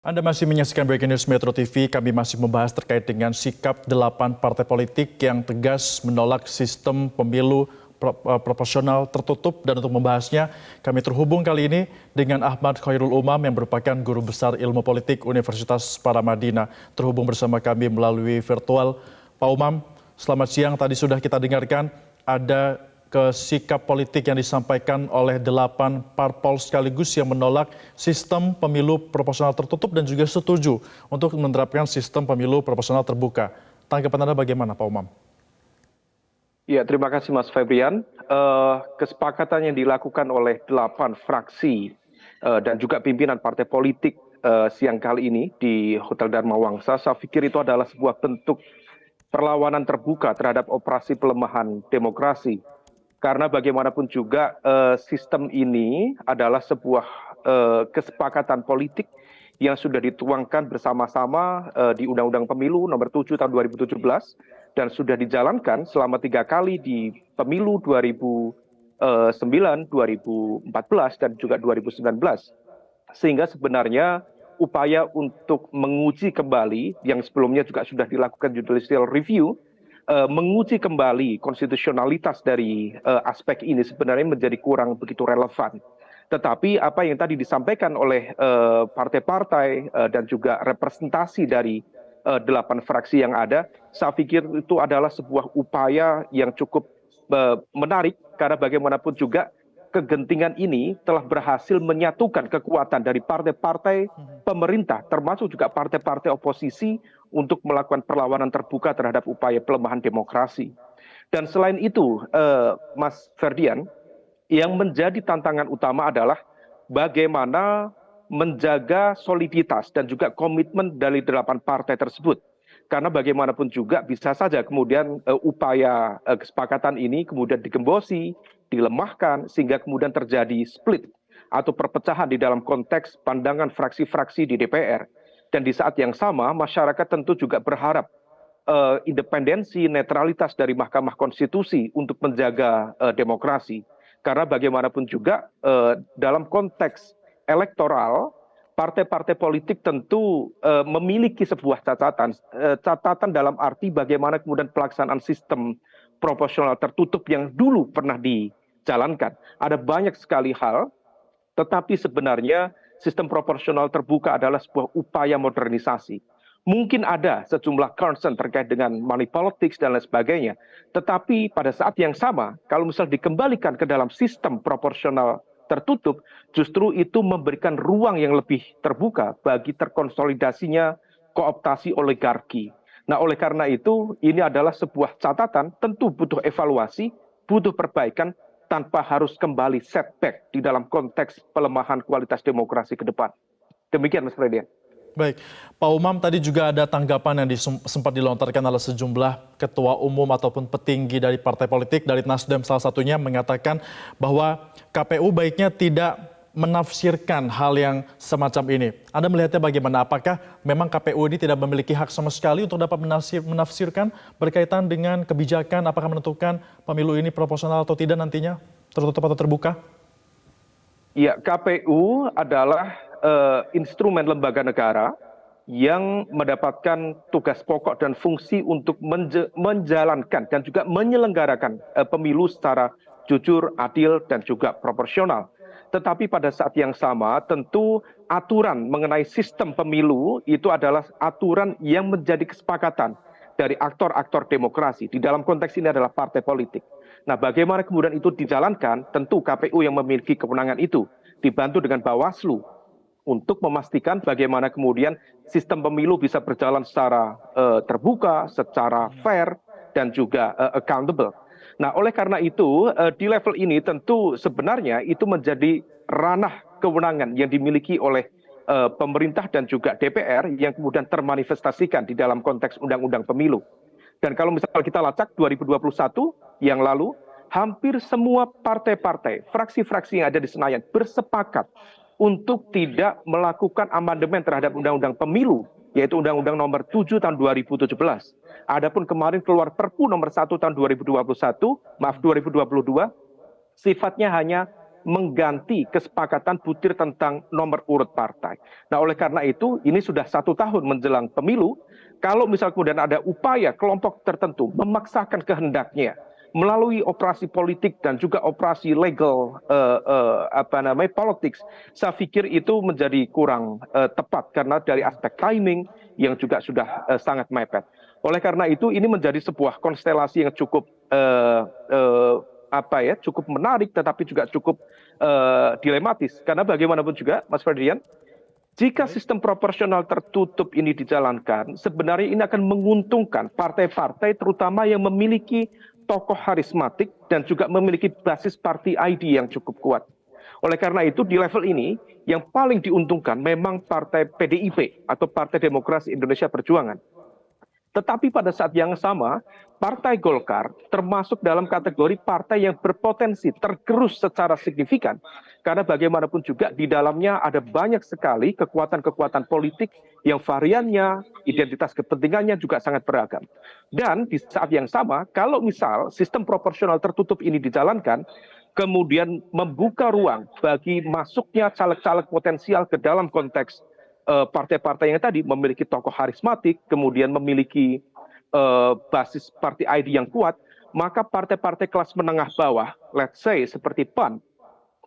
Anda masih menyaksikan Breaking News Metro TV. Kami masih membahas terkait dengan sikap 8 partai politik yang tegas menolak sistem pemilu proporsional tertutup. Dan untuk membahasnya, kami terhubung kali ini dengan Ahmad Khairul Umam yang merupakan Guru Besar Ilmu Politik Universitas Paramadina. Terhubung bersama kami melalui virtual. Pak Umam, selamat siang. Tadi sudah kita dengarkan ada sikap politik yang disampaikan oleh 8 parpol sekaligus yang menolak sistem pemilu proporsional tertutup dan juga setuju untuk menerapkan sistem pemilu proporsional terbuka. Tanggapan Anda bagaimana, Pak Umam? Ya, terima kasih Mas Febrian. Kesepakatan yang dilakukan oleh 8 fraksi dan juga pimpinan partai politik siang kali ini di Hotel Dharma Wangsa, saya pikir itu adalah sebuah bentuk perlawanan terbuka terhadap operasi pelemahan demokrasi. Karena bagaimanapun juga sistem ini adalah sebuah kesepakatan politik yang sudah dituangkan bersama-sama di Undang-Undang Pemilu nomor 7 tahun 2017 dan sudah dijalankan selama 3 kali di pemilu 2009, 2014 dan juga 2019. Sehingga sebenarnya upaya untuk menguji kembali yang sebelumnya juga sudah dilakukan judicial review, menguji kembali konstitusionalitas dari aspek ini sebenarnya menjadi kurang begitu relevan. Tetapi apa yang tadi disampaikan oleh partai-partai dan juga representasi dari 8 fraksi yang ada, saya pikir itu adalah sebuah upaya yang cukup menarik karena bagaimanapun juga kegentingan ini telah berhasil menyatukan kekuatan dari partai-partai pemerintah termasuk juga partai-partai oposisi untuk melakukan perlawanan terbuka terhadap upaya pelemahan demokrasi. Dan selain itu, Mas Ferdian, yang menjadi tantangan utama adalah bagaimana menjaga soliditas dan juga komitmen dari 8 partai tersebut. Karena bagaimanapun juga bisa saja kemudian upaya kesepakatan ini kemudian digembosi, dilemahkan, sehingga kemudian terjadi split atau perpecahan di dalam konteks pandangan fraksi-fraksi di DPR. Dan di saat yang sama, masyarakat tentu juga berharap independensi, netralitas dari Mahkamah Konstitusi untuk menjaga demokrasi. Karena bagaimanapun juga dalam konteks elektoral, partai-partai politik tentu memiliki sebuah catatan dalam arti bagaimana kemudian pelaksanaan sistem proporsional tertutup yang dulu pernah dijalankan. Ada banyak sekali hal, tetapi sebenarnya sistem proporsional terbuka adalah sebuah upaya modernisasi. Mungkin ada sejumlah concern terkait dengan money politics dan lain sebagainya. Tetapi pada saat yang sama, kalau misal dikembalikan ke dalam sistem proporsional tertutup, justru itu memberikan ruang yang lebih terbuka bagi terkonsolidasinya kooptasi oligarki. Nah, oleh karena itu, ini adalah sebuah catatan, tentu butuh evaluasi, butuh perbaikan, tanpa harus kembali setback di dalam konteks pelemahan kualitas demokrasi ke depan. Demikian, Mas Fredian. Baik, Pak Umam, tadi juga ada tanggapan yang sempat dilontarkan oleh sejumlah ketua umum ataupun petinggi dari partai politik, dari Nasdem salah satunya mengatakan bahwa KPU baiknya tidak menafsirkan hal yang semacam ini. Anda melihatnya bagaimana? Apakah memang KPU ini tidak memiliki hak sama sekali untuk dapat menafsirkan berkaitan dengan kebijakan apakah menentukan pemilu ini proporsional atau tidak nantinya, tertutup atau terbuka? Ya, KPU adalah instrumen lembaga negara yang mendapatkan tugas pokok dan fungsi untuk menjalankan dan juga menyelenggarakan pemilu secara jujur, adil, dan juga proporsional. Tetapi pada saat yang sama tentu aturan mengenai sistem pemilu itu adalah aturan yang menjadi kesepakatan dari aktor-aktor demokrasi. Di dalam konteks ini adalah partai politik. Nah, bagaimana kemudian itu dijalankan, tentu KPU yang memiliki kewenangan itu, dibantu dengan Bawaslu, untuk memastikan bagaimana kemudian sistem pemilu bisa berjalan secara terbuka, secara fair, dan juga accountable. Nah, oleh karena itu, di level ini tentu sebenarnya itu menjadi ranah kewenangan yang dimiliki oleh pemerintah dan juga DPR yang kemudian termanifestasikan di dalam konteks Undang-Undang Pemilu. Dan kalau misalnya kita lacak 2021 yang lalu, hampir semua partai-partai, fraksi-fraksi yang ada di Senayan bersepakat untuk tidak melakukan amandemen terhadap Undang-Undang Pemilu, yaitu Undang-Undang nomor 7 tahun 2017. Adapun kemarin keluar Perpu nomor 1 tahun 2022, sifatnya hanya mengganti kesepakatan butir tentang nomor urut partai. Nah, oleh karena itu, ini sudah 1 tahun menjelang pemilu. Kalau misal kemudian ada upaya kelompok tertentu memaksakan kehendaknya melalui operasi politik dan juga operasi legal politics, saya pikir itu menjadi kurang tepat karena dari aspek timing yang juga sudah sangat mepet. Oleh karena itu, ini menjadi sebuah konstelasi yang cukup cukup menarik, tetapi juga cukup dilematis. Karena bagaimanapun juga, Mas Ferdian, jika sistem proporsional tertutup ini dijalankan, sebenarnya ini akan menguntungkan partai-partai terutama yang memiliki tokoh karismatik dan juga memiliki basis party ID yang cukup kuat. Oleh karena itu, di level ini, yang paling diuntungkan memang partai PDIP atau Partai Demokrasi Indonesia Perjuangan. Tetapi pada saat yang sama, Partai Golkar termasuk dalam kategori partai yang berpotensi tergerus secara signifikan. Karena bagaimanapun juga di dalamnya ada banyak sekali kekuatan-kekuatan politik yang variannya, identitas kepentingannya juga sangat beragam. Dan di saat yang sama, kalau misal sistem proporsional tertutup ini dijalankan, kemudian membuka ruang bagi masuknya caleg-caleg potensial ke dalam konteks partai-partai yang tadi memiliki tokoh karismatik, kemudian memiliki basis party ID yang kuat, maka partai-partai kelas menengah bawah, let's say seperti PAN,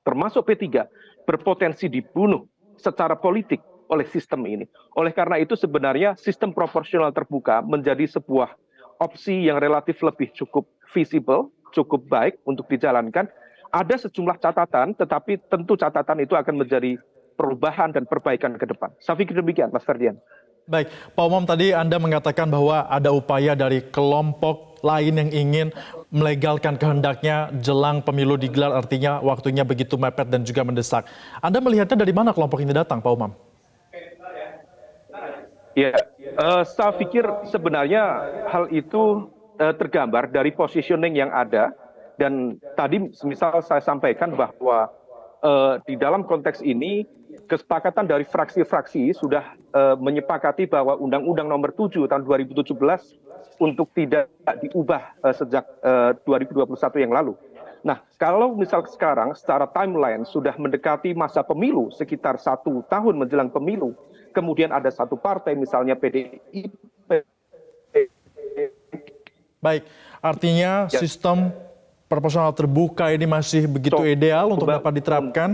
termasuk P3, berpotensi dibunuh secara politik oleh sistem ini. Oleh karena itu sebenarnya sistem proporsional terbuka menjadi sebuah opsi yang relatif lebih cukup visible, cukup baik untuk dijalankan. Ada sejumlah catatan, tetapi tentu catatan itu akan menjadi perubahan dan perbaikan ke depan. Saya pikir demikian, Mas Ferdian. Baik, Pak Umam, tadi Anda mengatakan bahwa ada upaya dari kelompok lain yang ingin melegalkan kehendaknya jelang pemilu digelar, artinya waktunya begitu mepet dan juga mendesak. Anda melihatnya dari mana kelompok ini datang, Pak Umam? Ya, saya pikir sebenarnya hal itu tergambar dari positioning yang ada. Dan tadi misal saya sampaikan bahwa di dalam konteks ini kesepakatan dari fraksi-fraksi sudah menyepakati bahwa Undang-Undang Nomor 7 tahun 2017 untuk tidak diubah sejak 2021 yang lalu. Nah, kalau misal sekarang secara timeline sudah mendekati masa pemilu sekitar 1 tahun menjelang pemilu, kemudian ada satu partai misalnya PDIP. Baik, artinya sistem proporsional terbuka ini masih begitu ideal untuk dapat diterapkan.